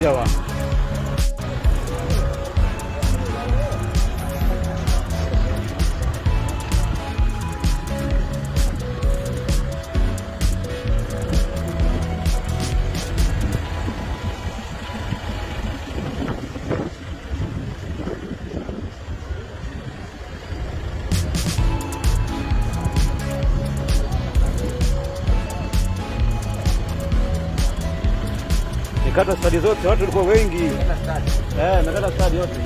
Jawa. Nikata stadi zote, watu walikuwa wengi. Nakata stadi yote.